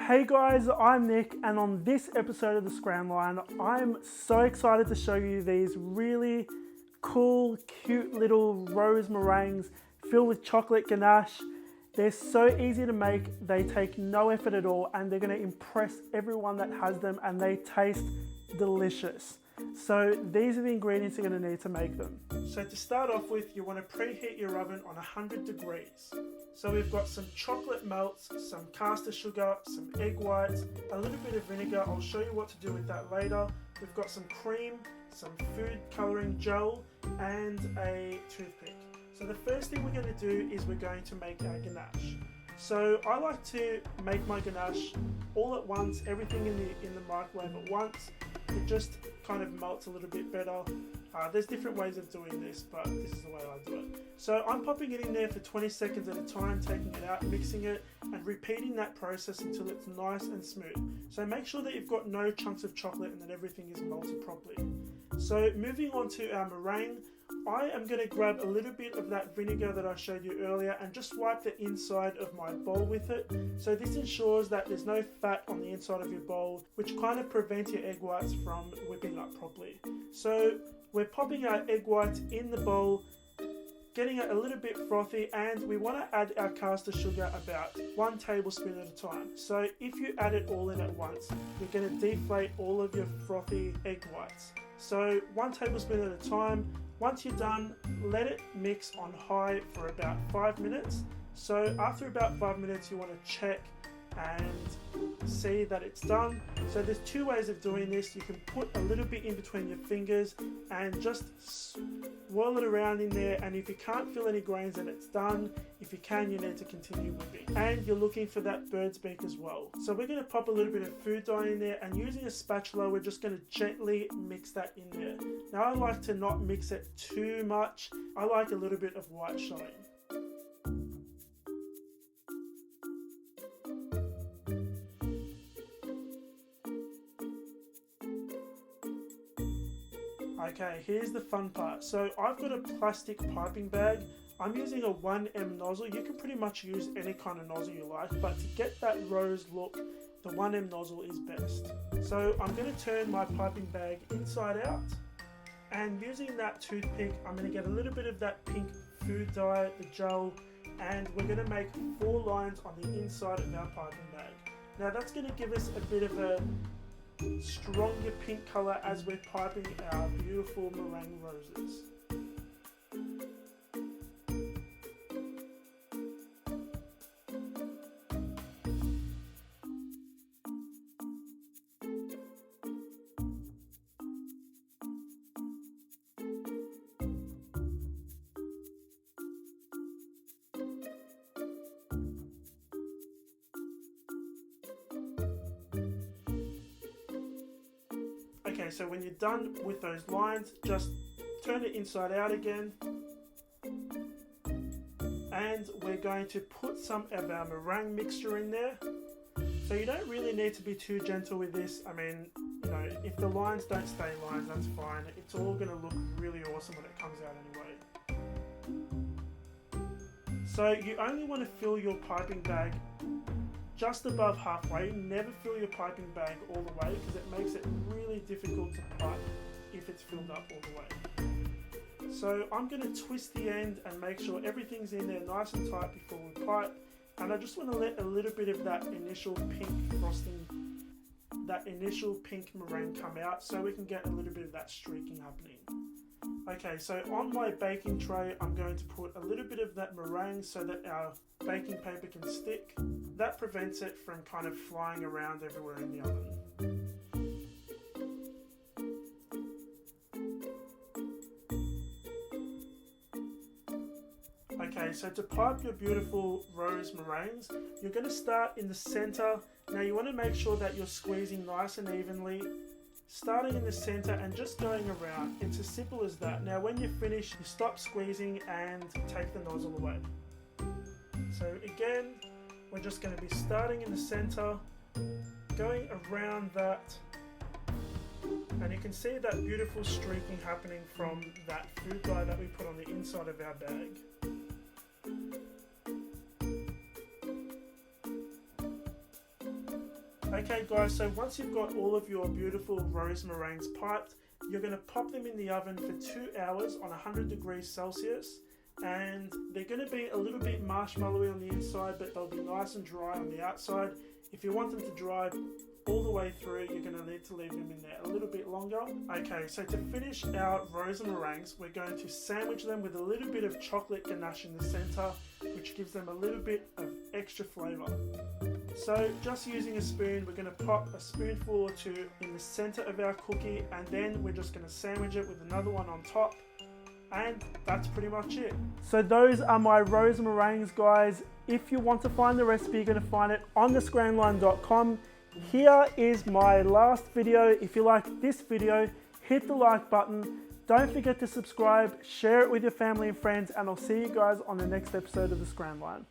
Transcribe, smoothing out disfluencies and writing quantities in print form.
Hey guys, I'm Nick, and on this episode of the Scran line, I'm so excited to show you these really cool, cute little rose meringues filled with chocolate ganache. They're so easy to make, they take no effort at all, and they're going to impress everyone that has them, and they taste delicious. So these are the ingredients you're going to need to make them. So to start off with, you want to preheat your oven on 100 degrees. So we've got some chocolate melts, some caster sugar, some egg whites, a little bit of vinegar. I'll show you what to do with that later. We've got some cream, some food colouring gel, and a toothpick. So the first thing we're going to do is we're going to make our ganache. So I like to make my ganache all at once, everything in the microwave at once. It just kind of melts a little bit better. There's different ways of doing this, but this is the way I do it. So I'm popping it in there for 20 seconds at a time, taking it out, mixing it, and repeating that process until it's nice and smooth. So make sure that you've got no chunks of chocolate and that everything is melted properly. So moving on to our meringue, I am going to grab a little bit of that vinegar that I showed you earlier and just wipe the inside of my bowl with it. So this ensures that there's no fat on the inside of your bowl, which kind of prevents your egg whites from whipping up properly. So we're popping our egg whites in the bowl, getting it a little bit frothy, and we want to add our caster sugar about 1 tablespoon at a time. So if you add it all in at once, you're going to deflate all of your frothy egg whites. So 1 tablespoon at a time. Once you're done, let it mix on high for about 5 minutes. So after about 5 minutes, you want to check and see that it's done. So there's 2 ways of doing this. You can put a little bit in between your fingers and just swirl it around in there, and if you can't feel any grains, then it's done. If you can, you need to continue whipping. And you're looking for that bird's beak as well. So we're going to pop a little bit of food dye in there, and using a spatula, we're just going to gently mix that in there. Now I like to not mix it too much. I like a little bit of white showing. Okay, here's the fun part. So I've got a plastic piping bag. I'm using a 1M nozzle. You can pretty much use any kind of nozzle you like, but to get that rose look, the 1M nozzle is best. So I'm going to turn my piping bag inside out, and using that toothpick, I'm going to get a little bit of that pink food dye, the gel, and we're going to make 4 lines on the inside of our piping bag. Now that's going to give us a bit of a stronger pink colour as we're piping our beautiful meringue roses. Okay, so when you're done with those lines, just turn it inside out again, and we're going to put some of our meringue mixture in there. So you don't really need to be too gentle with this. I mean, you know, if the lines don't stay lines, that's fine. It's all going to look really awesome when it comes out anyway. So you only want to fill your piping bag just above halfway. Never fill your piping bag all the way, because it makes it really difficult to pipe if it's filled up all the way. So I'm going to twist the end and make sure everything's in there nice and tight before we pipe, and I just want to let a little bit of that initial pink frosting, that initial pink meringue come out, so we can get a little bit of that streaking happening. Okay, so on my baking tray, I'm going to put a little bit of that meringue so that our baking paper can stick. That prevents it from kind of flying around everywhere in the oven. Okay, so to pipe your beautiful rose meringues, you're going to start in the center. Now you want to make sure that you're squeezing nice and evenly, starting in the center and just going around. It's as simple as that. Now when you're finished, you stop squeezing and take the nozzle away. So again, we're just going to be starting in the center, going around that, and you can see that beautiful streaking happening from that food dye that we put on the inside of our bag. Okay guys, so once you've got all of your beautiful rose meringues piped, you're going to pop them in the oven for 2 hours on 100 degrees Celsius, and they're going to be a little bit marshmallowy on the inside, but they'll be nice and dry on the outside. If you want them to dry all the way through, you're going to need to leave them in there a little bit longer. Okay, so to finish our rose meringues, we're going to sandwich them with a little bit of chocolate ganache in the center, which gives them a little bit of extra flavor. So just using a spoon, we're going to pop a spoonful or two in the center of our cookie, and then we're just going to sandwich it with another one on top. And that's pretty much it. So those are my rose meringues, guys. If you want to find the recipe, you're going to find it on thescranline.com. Here is my last video. If you like this video, hit the like button. Don't forget to subscribe, share it with your family and friends, and I'll see you guys on the next episode of The Scran Line.